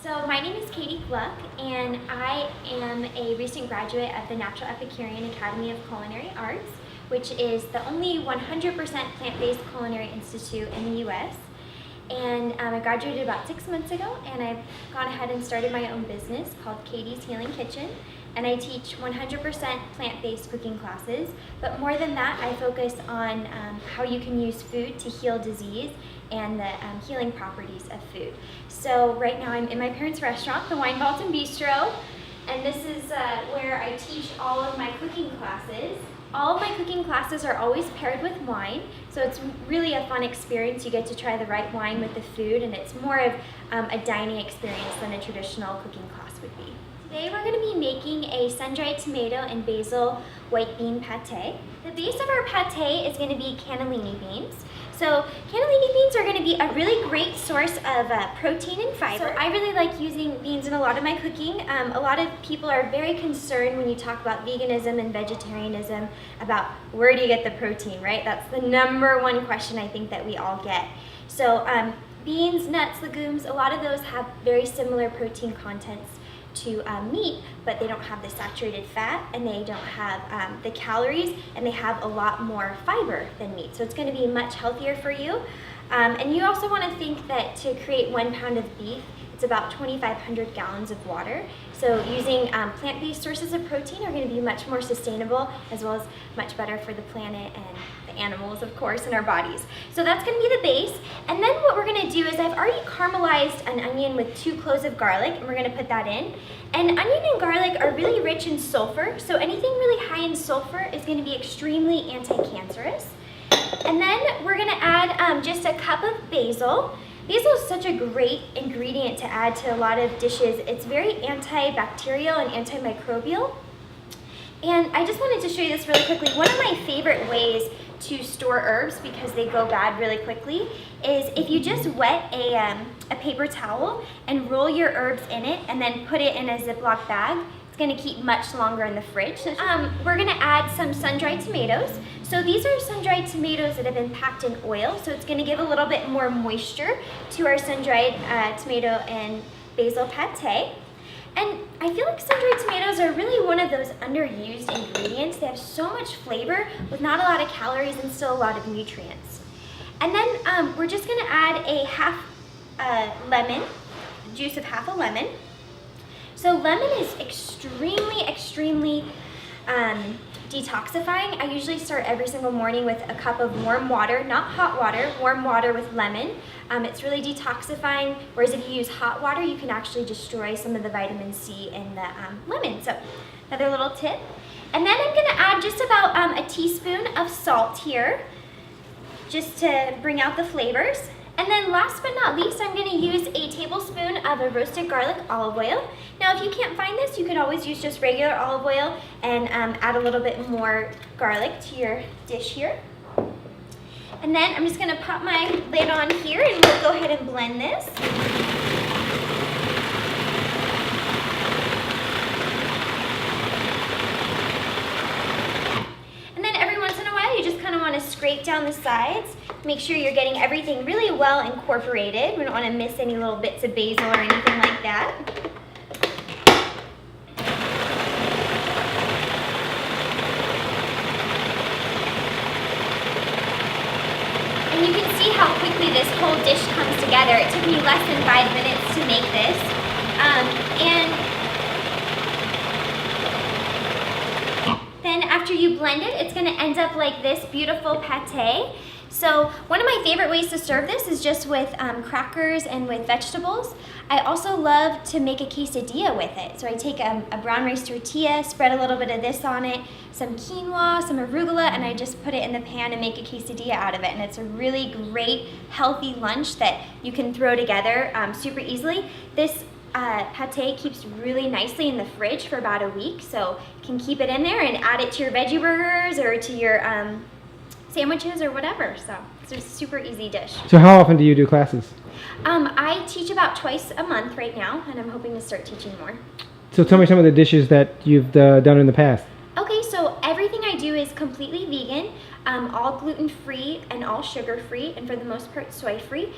So my name is Katie Gluck, and I am a recent graduate of the Natural Epicurean Academy of Culinary Arts, which is the only 100% plant-based culinary institute in the U.S. And I graduated about 6 months ago, and I've gone ahead and started my own business called Katie's Healing Kitchen. And I teach 100% plant-based cooking classes, but more than that, I focus on how you can use food to heal disease and the healing properties of food. So right now I'm in my parents' restaurant, the Wine Vault and Bistro, and this is where I teach all of my cooking classes. All of my cooking classes are always paired with wine, so it's really a fun experience. You get to try the right wine with the food, and it's more of a dining experience than a traditional cooking class would be. Today we're going to be making a sun-dried tomato and basil white bean pate. The base of our pate is going to be cannellini beans. So cannellini beans are going to be a really great source of protein and fiber. So I really like using beans in a lot of my cooking. A lot of people are very concerned when you talk about veganism and vegetarianism about where do you get the protein, right? That's the #1 question I think that we all get. So beans, nuts, legumes, a lot of those have very similar protein contents to meat, but they don't have the saturated fat, and they don't have the calories, and they have a lot more fiber than meat. So it's going to be much healthier for you. And you also want to think that to create 1 pound of beef, it's about 2,500 gallons of water. So using plant-based sources of protein are going to be much more sustainable, as well as much better for the planet and the animals, of course, in our bodies. So that's going to be the base. And then what we're going to do is I've already caramelized an onion with 2 cloves of garlic, and we're going to put that in. And onion and garlic are really rich in sulfur, so anything really high in sulfur is going to be extremely anti-cancerous. And then we're going to add just a cup of basil. Basil is such a great ingredient to add to a lot of dishes. It's very antibacterial and antimicrobial. And I just wanted to show you this really quickly. One of my favorite ways to store herbs, because they go bad really quickly, is if you just wet a paper towel and roll your herbs in it and then put it in a Ziploc bag. It's going to keep much longer in the fridge. So we're going to add some sun-dried tomatoes. So these are sun-dried tomatoes that have been packed in oil, so it's going to give a little bit more moisture to our sun-dried tomato and basil pate. And I feel like sun-dried tomatoes are really one of those underused ingredients. They have so much flavor with not a lot of calories and still a lot of nutrients. And then we're just going to add a half lemon, the juice of half a lemon. So lemon is extremely detoxifying. I usually start every single morning with a cup of warm water, not hot water, warm water with lemon. It's really detoxifying, whereas if you use hot water, you can actually destroy some of the vitamin C in the lemon. So another little tip. And then I'm gonna add just about a teaspoon of salt here, just to bring out the flavors. And then last but not least, I'm going to use a tablespoon of a roasted garlic olive oil. Now if you can't find this, you could always use just regular olive oil and add a little bit more garlic to your dish here. And then I'm just going to pop my lid on here and we'll go ahead and blend this. And then every once in a while, you just kind of want to scrape down the sides. Make sure you're getting everything really well incorporated. We don't want to miss any little bits of basil or anything like that. And you can see how quickly this whole dish comes together. It took me less than 5 minutes to make this. Then after you blend it, it's going to end up like this beautiful pate. So one of my favorite ways to serve this is just with crackers and with vegetables. I also love to make a quesadilla with it. So I take a brown rice tortilla, spread a little bit of this on it, some quinoa, some arugula, and I just put it in the pan and make a quesadilla out of it. And it's a really great, healthy lunch that you can throw together super easily. This pate keeps really nicely in the fridge for about a week, so you can keep it in there and add it to your veggie burgers or to your sandwiches or whatever. So it's a super easy dish. So how often do you do classes? I teach about twice a month right now, and I'm hoping to start teaching more. So tell me some of the dishes that you've done in the past. Okay, so everything I do is completely vegan. all gluten-free and all sugar-free, and for the most part soy-free.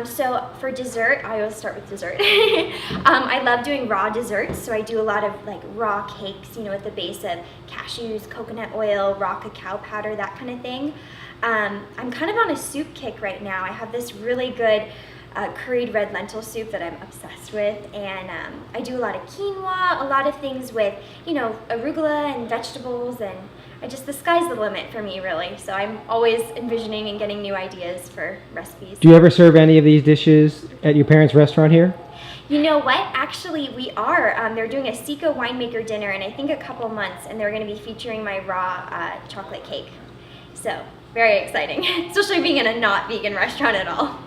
So for dessert, I always start with dessert. I love doing raw desserts, so I do a lot of like raw cakes, with the base of cashews, coconut oil, raw cacao powder, that kind of thing. I'm kind of on a soup kick right now. I have this really good curried red lentil soup that I'm obsessed with, and I do a lot of quinoa, a lot of things with, arugula and vegetables, and the sky's the limit for me, really. So I'm always envisioning and getting new ideas for recipes. Do you ever serve any of these dishes at your parents' restaurant here? You know what? Actually, we are. They're doing a Seco winemaker dinner in I think a couple months, and they're going to be featuring my raw chocolate cake. So very exciting, especially being in a not vegan restaurant at all.